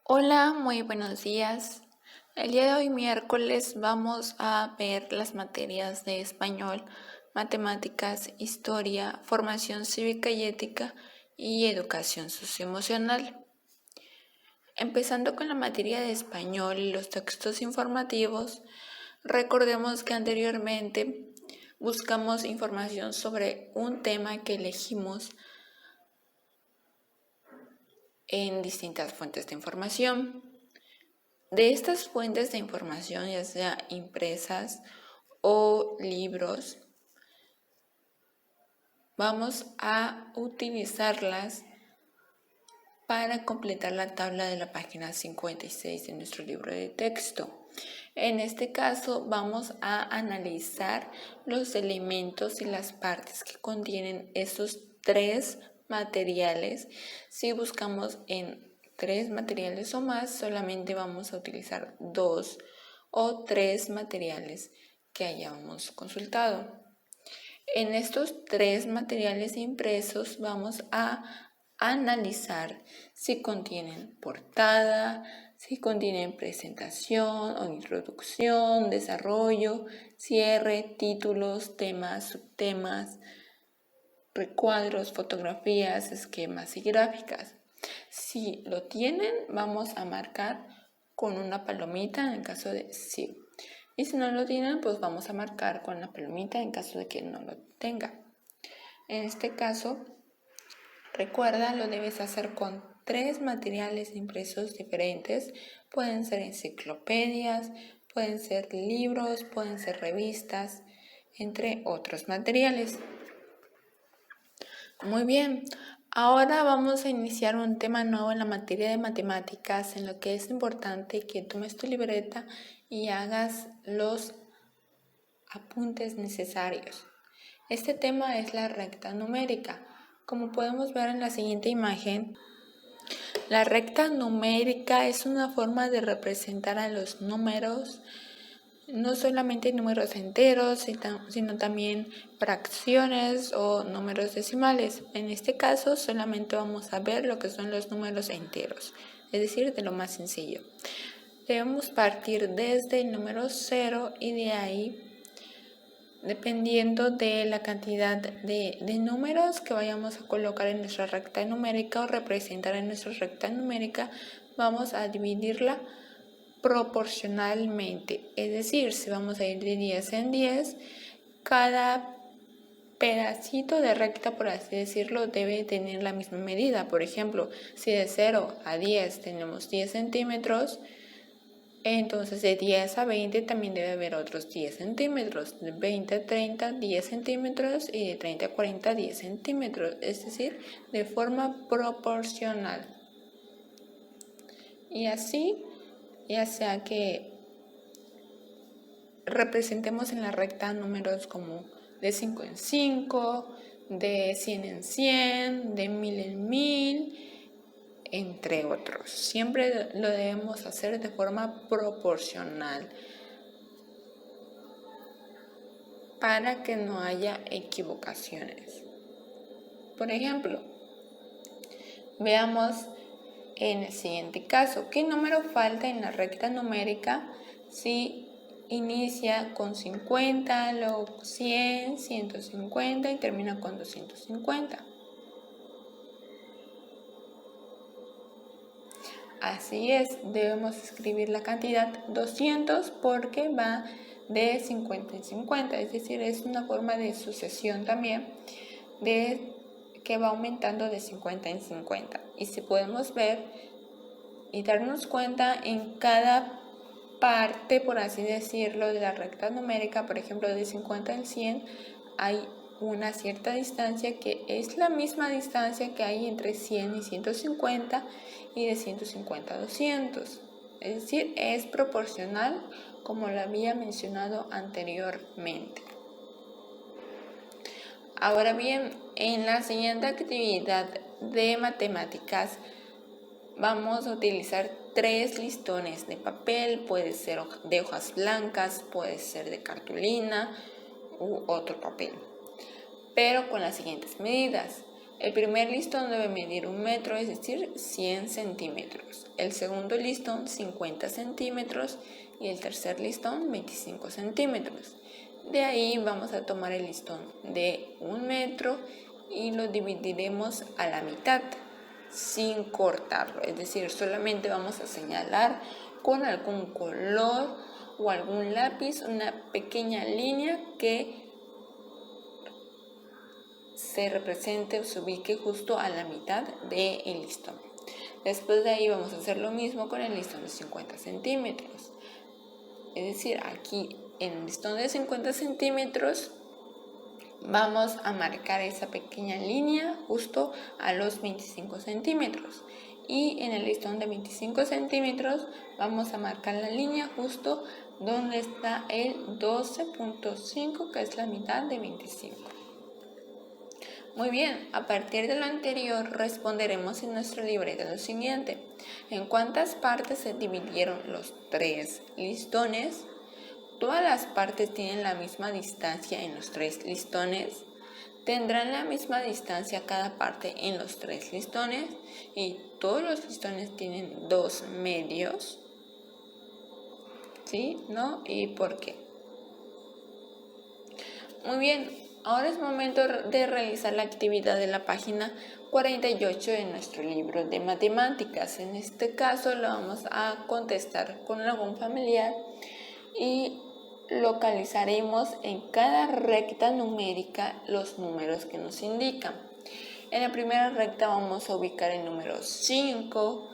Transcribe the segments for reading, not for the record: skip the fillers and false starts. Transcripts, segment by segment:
Hola, muy buenos días. El día de hoy, miércoles, vamos a ver las materias de español, matemáticas, historia, formación cívica y ética y educación socioemocional. Empezando con la materia de español y los textos informativos, recordemos que anteriormente buscamos información sobre un tema que elegimos en distintas fuentes de información. De estas fuentes de información, ya sea impresas o libros, vamos a utilizarlas para completar la tabla de la página 56 de nuestro libro de texto. En este caso vamos a analizar los elementos y las partes que contienen esos tres materiales. Si buscamos en 3 materiales o más, solamente vamos a utilizar 2 o 3 materiales que hayamos consultado. En estos 3 materiales impresos vamos a analizar si contienen portada, si contienen presentación o introducción, desarrollo, cierre, títulos, temas, subtemas, recuadros, fotografías, esquemas y gráficas. Si lo tienen, vamos a marcar con una palomita en el caso de sí. Y si no lo tienen, pues vamos a marcar con la palomita en caso de que no lo tenga. En este caso, recuerda, lo debes hacer con 3 materiales impresos diferentes. Pueden ser enciclopedias, pueden ser libros, pueden ser revistas, entre otros materiales. Muy bien, ahora vamos a iniciar un tema nuevo en la materia de matemáticas, en lo que es importante que tomes tu libreta y hagas los apuntes necesarios. Este tema es la recta numérica. Como podemos ver en la siguiente imagen, la recta numérica es una forma de representar a los números, no solamente números enteros, sino también fracciones o números decimales. En este caso, solamente vamos a ver lo que son los números enteros, es decir, de lo más sencillo. Debemos partir desde el número 0 y de ahí, dependiendo de la cantidad de números que vayamos a colocar en nuestra recta numérica o representar en nuestra recta numérica, vamos a dividirla proporcionalmente. Es decir, si vamos a ir de 10 en 10, cada pedacito de recta, por así decirlo, debe tener la misma medida. Por ejemplo, si de 0 a 10 tenemos 10 centímetros, entonces de 10 a 20 también debe haber otros 10 centímetros, de 20 a 30, 10 centímetros y de 30 a 40, 10 centímetros, es decir, de forma proporcional. Y así, ya sea que representemos en la recta números como de 5 en 5, de 100 en 100, de 1000 en 1000, entre otros. Siempre lo debemos hacer de forma proporcional para que no haya equivocaciones. Por ejemplo, veamos en el siguiente caso, ¿qué número falta en la recta numérica si inicia con 50, luego 100, 150 y termina con 250? Así es, debemos escribir la cantidad 200 porque va de 50 en 50, es decir, es una forma de sucesión también de que va aumentando de 50 en 50. Y si podemos ver y darnos cuenta en cada parte, por así decirlo, de la recta numérica, por ejemplo, de 50 en 100, hay una cierta distancia que es la misma distancia que hay entre 100 y 150 y de 150 a 200. Es decir, es proporcional como lo había mencionado anteriormente. Ahora bien, en la siguiente actividad de matemáticas vamos a utilizar 3 listones de papel, puede ser de hojas blancas, puede ser de cartulina u otro papel, pero con las siguientes medidas. El primer listón debe medir 1 metro, es decir, 100 centímetros. El segundo listón, 50 centímetros. Y el tercer listón, 25 centímetros. De ahí vamos a tomar el listón de 1 metro y lo dividiremos a la mitad sin cortarlo. Es decir, solamente vamos a señalar con algún color o algún lápiz una pequeña línea que se represente o se ubique justo a la mitad del listón. Después de ahí vamos a hacer lo mismo con el listón de 50 centímetros. Es decir, aquí en el listón de 50 centímetros vamos a marcar esa pequeña línea justo a los 25 centímetros. Y en el listón de 25 centímetros vamos a marcar la línea justo donde está el 12.5, que es la mitad de 25. Muy bien, a partir de lo anterior responderemos en nuestro libreta lo siguiente. ¿En cuántas partes se dividieron los 3 listones? ¿Todas las partes tienen la misma distancia en los 3 listones? ¿Tendrán la misma distancia cada parte en los 3 listones? ¿Y todos los listones tienen 2 medios? ¿Sí? ¿No? ¿Y por qué? Muy bien. Ahora es momento de realizar la actividad de la página 48 de nuestro libro de matemáticas. En este caso lo vamos a contestar con algún familiar y localizaremos en cada recta numérica los números que nos indican. En la primera recta vamos a ubicar el número 5,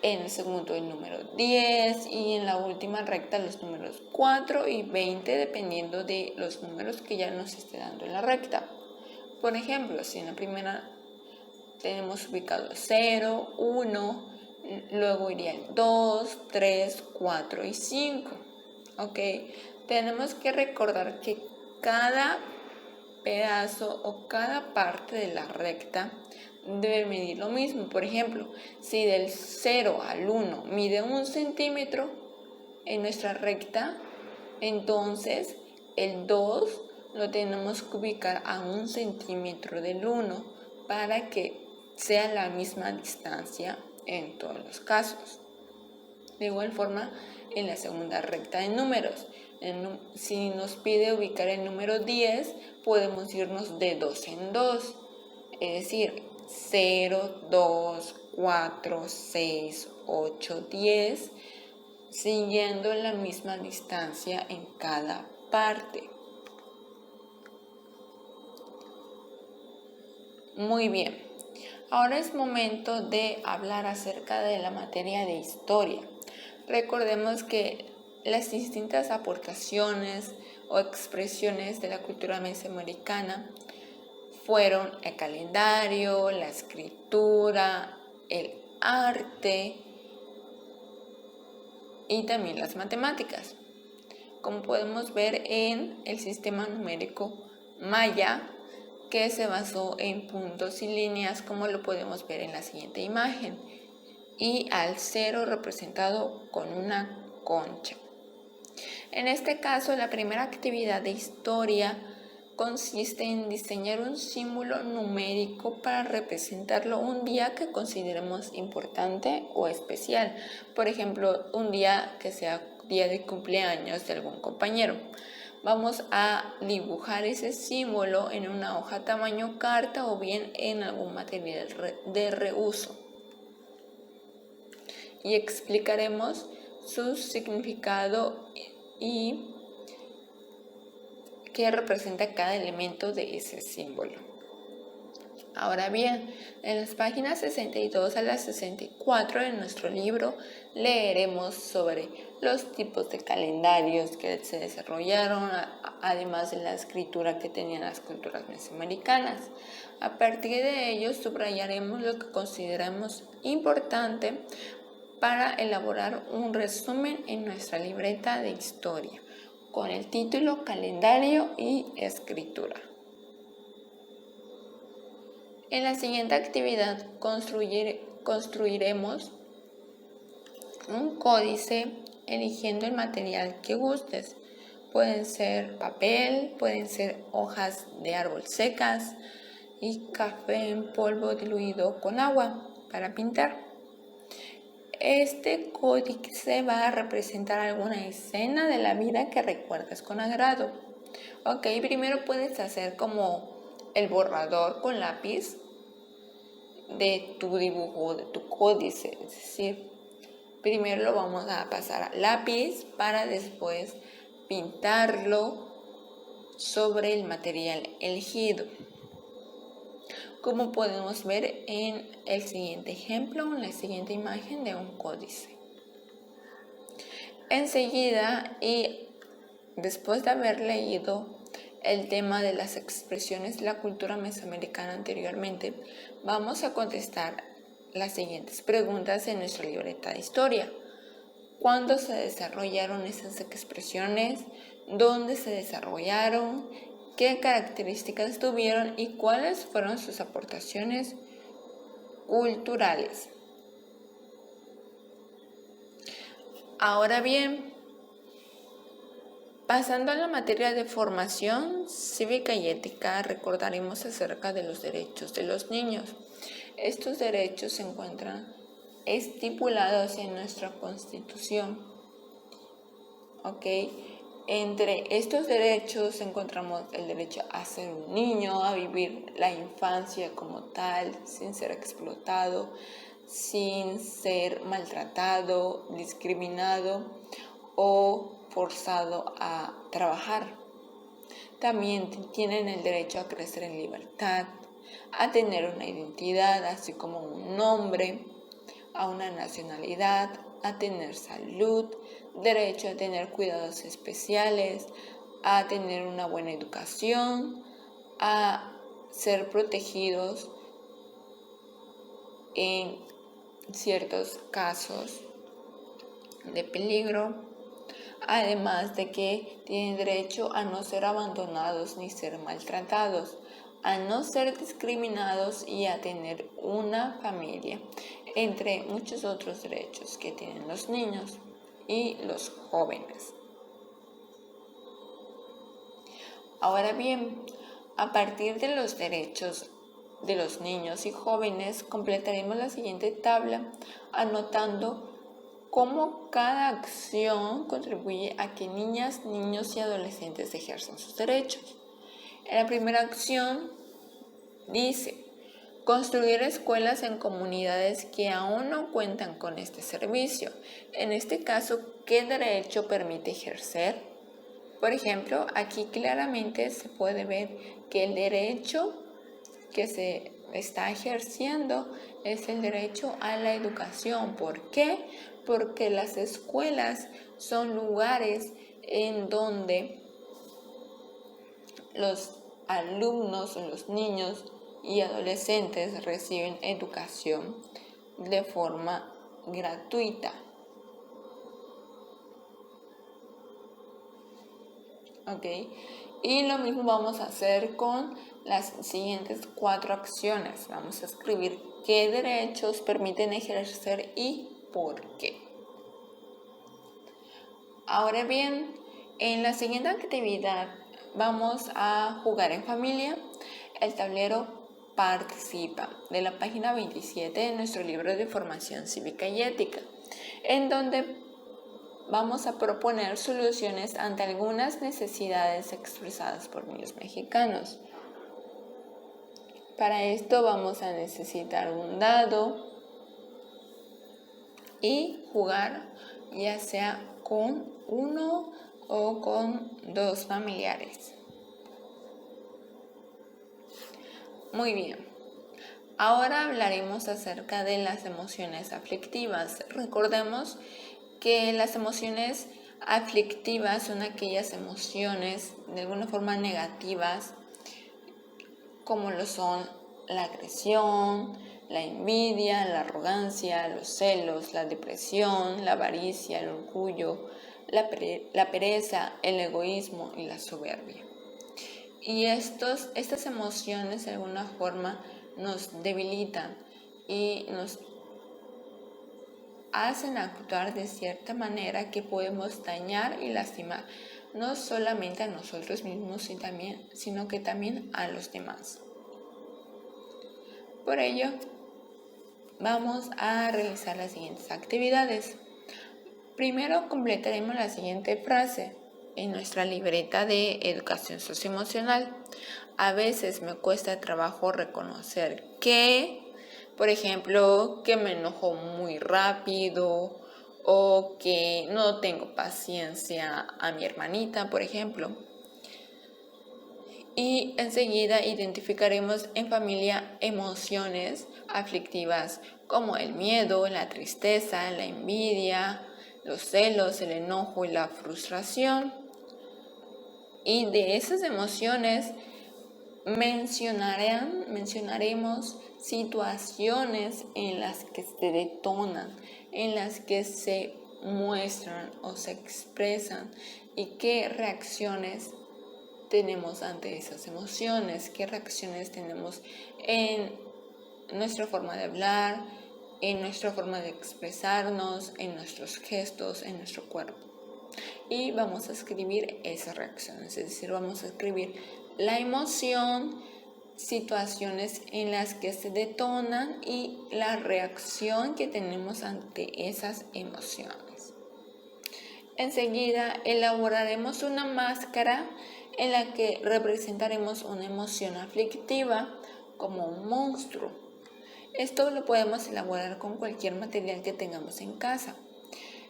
en el segundo el número 10 y en la última recta los números 4 y 20 dependiendo de los números que ya nos esté dando en la recta. Por ejemplo, si en la primera tenemos ubicado 0, 1, luego iría el 2, 3, 4 y 5. ¿Ok? Tenemos que recordar que cada pedazo o cada parte de la recta debe medir lo mismo. Por ejemplo, si del 0 al 1 mide 1 centímetro en nuestra recta, entonces el 2 lo tenemos que ubicar a 1 centímetro del 1 para que sea la misma distancia en todos los casos. De igual forma, en la segunda recta de números, si nos pide ubicar el número 10, podemos irnos de 2 en 2, es decir, 0, 2, 4, 6, 8, 10, siguiendo la misma distancia en cada parte. Muy bien, ahora es momento de hablar acerca de la materia de historia. Recordemos que las distintas aportaciones o expresiones de la cultura mesoamericana fueron el calendario, la escritura, el arte y también las matemáticas. Como podemos ver en el sistema numérico maya, que se basó en puntos y líneas, como lo podemos ver en la siguiente imagen, y al 0 representado con una concha. En este caso, la primera actividad de historia consiste en diseñar un símbolo numérico para representarlo un día que consideremos importante o especial. Por ejemplo, un día que sea día de cumpleaños de algún compañero. Vamos a dibujar ese símbolo en una hoja tamaño carta o bien en algún material de reuso. Y explicaremos su significado y qué representa cada elemento de ese símbolo. Ahora bien, en las páginas 62 a las 64 de nuestro libro leeremos sobre los tipos de calendarios que se desarrollaron, además de la escritura que tenían las culturas mesoamericanas. A partir de ello subrayaremos lo que consideramos importante para elaborar un resumen en nuestra libreta de historia, con el título Calendario y Escritura. En la siguiente actividad construiremos un códice eligiendo el material que gustes. Pueden ser papel, pueden ser hojas de árbol secas, y café en polvo diluido con agua para pintar. Este códice va a representar alguna escena de la vida que recuerdas con agrado. Ok, primero puedes hacer como el borrador con lápiz de tu dibujo, de tu códice, es decir, primero lo vamos a pasar a lápiz para después pintarlo sobre el material elegido, como podemos ver en el siguiente ejemplo, en la siguiente imagen de un códice. Enseguida y después de haber leído el tema de las expresiones de la cultura mesoamericana anteriormente, vamos a contestar las siguientes preguntas en nuestra libreta de historia. ¿Cuándo se desarrollaron esas expresiones? ¿Dónde se desarrollaron? ¿Qué características tuvieron y cuáles fueron sus aportaciones culturales? Ahora bien, pasando a la materia de formación cívica y ética, recordaremos acerca de los derechos de los niños. Estos derechos se encuentran estipulados en nuestra Constitución. Entre estos derechos encontramos el derecho a ser un niño, a vivir la infancia como tal, sin ser explotado, sin ser maltratado, discriminado o forzado a trabajar. También tienen el derecho a crecer en libertad, a tener una identidad, así como un nombre, a una nacionalidad, a tener salud, derecho a tener cuidados especiales, a tener una buena educación, a ser protegidos en ciertos casos de peligro, además de que tienen derecho a no ser abandonados ni ser maltratados, a no ser discriminados y a tener una familia, entre muchos otros derechos que tienen los niños y los jóvenes. Ahora bien, a partir de los derechos de los niños y jóvenes, completaremos la siguiente tabla anotando cómo cada acción contribuye a que niñas, niños y adolescentes ejerzan sus derechos. En la primera acción dice: construir escuelas en comunidades que aún no cuentan con este servicio. En este caso, ¿qué derecho permite ejercer? Por ejemplo, aquí claramente se puede ver que el derecho que se está ejerciendo es el derecho a la educación. ¿Por qué? Porque las escuelas son lugares en donde los alumnos, los niños y adolescentes reciben educación de forma gratuita. Y lo mismo vamos a hacer con las siguientes 4 acciones. Vamos a escribir qué derechos permiten ejercer y por qué. Ahora bien, en la siguiente actividad vamos a jugar en familia el tablero Participa, de la página 27 de nuestro libro de formación cívica y ética, en donde vamos a proponer soluciones ante algunas necesidades expresadas por niños mexicanos. Para esto vamos a necesitar un dado y jugar ya sea con uno o con 2 familiares. Muy bien, ahora hablaremos acerca de las emociones aflictivas. Recordemos que las emociones aflictivas son aquellas emociones de alguna forma negativas, como lo son la agresión, la envidia, la arrogancia, los celos, la depresión, la avaricia, el orgullo, la pereza, el egoísmo y la soberbia. Y estas emociones de alguna forma nos debilitan y nos hacen actuar de cierta manera que podemos dañar y lastimar no solamente a nosotros mismos, sino que también a los demás. Por ello, vamos a realizar las siguientes actividades. Primero completaremos la siguiente frase en nuestra libreta de educación socioemocional. A veces me cuesta trabajo reconocer que, por ejemplo, que me enojo muy rápido o que no tengo paciencia a mi hermanita, por ejemplo. Y enseguida identificaremos en familia emociones aflictivas como el miedo, la tristeza, la envidia, los celos, el enojo y la frustración. Y de esas emociones mencionaremos situaciones en las que se detonan, en las que se muestran o se expresan y qué reacciones tenemos ante esas emociones, qué reacciones tenemos en nuestra forma de hablar, en nuestra forma de expresarnos, en nuestros gestos, en nuestro cuerpo. Y vamos a escribir esas reacciones, es decir, vamos a escribir la emoción, situaciones en las que se detonan y la reacción que tenemos ante esas emociones. Enseguida elaboraremos una máscara en la que representaremos una emoción aflictiva como un monstruo. Esto lo podemos elaborar con cualquier material que tengamos en casa.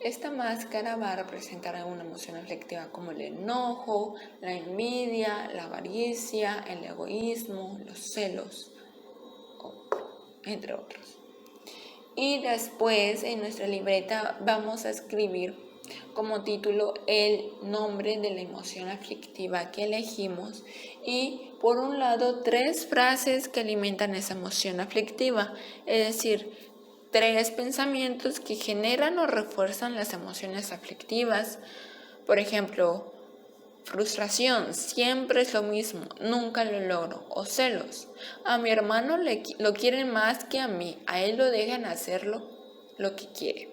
Esta máscara va a representar una emoción aflictiva como el enojo, la envidia, la avaricia, el egoísmo, los celos, entre otros. Y después en nuestra libreta vamos a escribir como título el nombre de la emoción aflictiva que elegimos y por un lado 3 frases que alimentan esa emoción aflictiva, es decir, 3 pensamientos que generan o refuerzan las emociones aflictivas. Por ejemplo, frustración, siempre es lo mismo, nunca lo logro. O celos, a mi hermano lo quieren más que a mí, a él lo dejan hacerlo lo que quiere.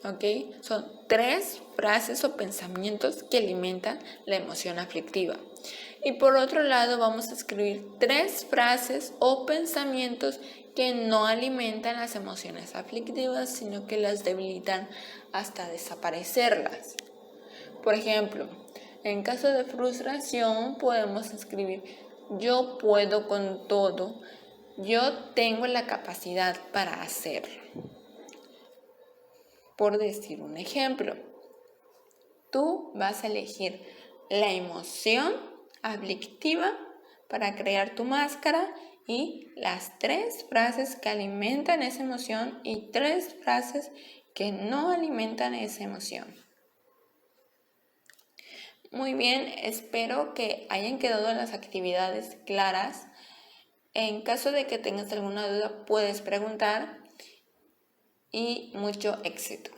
¿Ok? Son 3 frases o pensamientos que alimentan la emoción aflictiva. Y por otro lado vamos a escribir 3 frases o pensamientos que no alimentan las emociones aflictivas, sino que las debilitan hasta desaparecerlas. Por ejemplo, en caso de frustración podemos escribir: yo puedo con todo, yo tengo la capacidad para hacerlo. Por decir un ejemplo, tú vas a elegir la emoción aflictiva para crear tu máscara y las 3 frases que alimentan esa emoción y 3 frases que no alimentan esa emoción. Muy bien, espero que hayan quedado las actividades claras. En caso de que tengas alguna duda, puedes preguntar y mucho éxito.